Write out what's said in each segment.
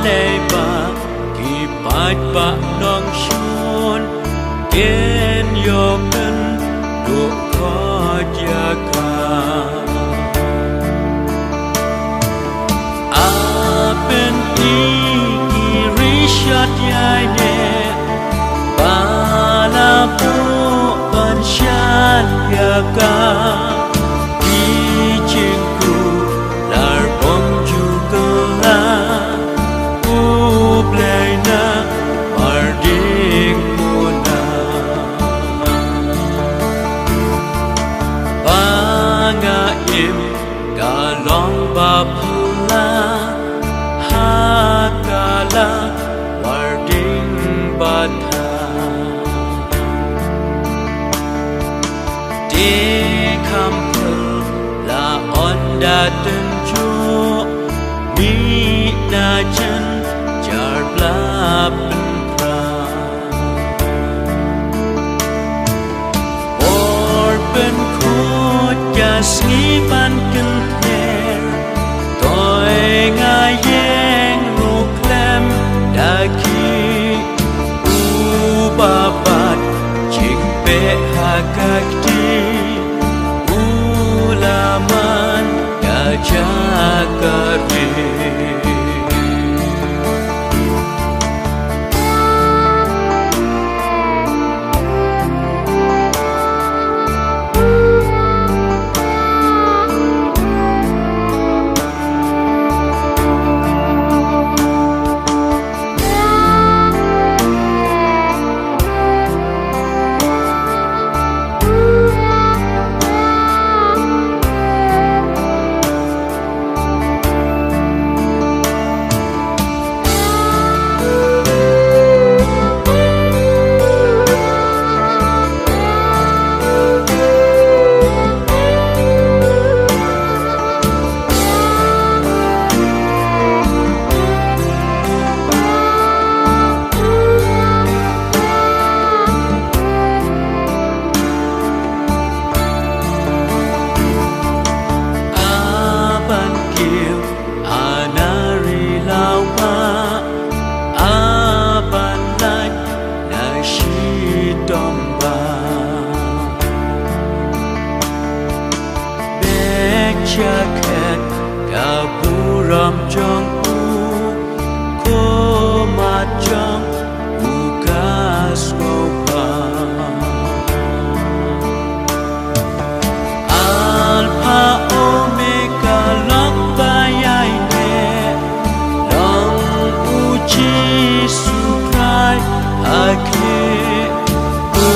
lệ ba kỳ bát ba nong shun kiên yo cân độ khó gia ca a bên kỳ rishat yai ne ba la bu ban shan ya ca Bapula hakala warding batha de kampul la onda tenju mi na chen jar bla pra or ben khut ya sni ban kin ngài yang rục lem đã khi u ba bát chinh pe ha các đi u la man ya cha cả jacket kaburam jong u ko ma jong u gas pa alpha omega lok bayai ne long u chi su prai akhe u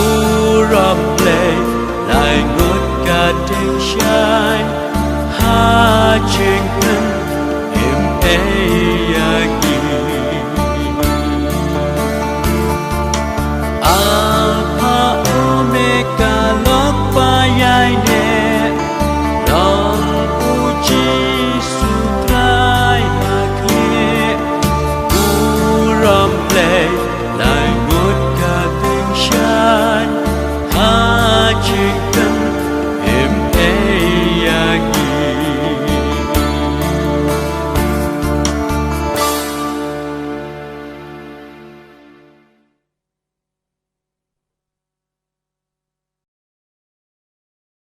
ram play lai ngot ka ding shine ha ching em ya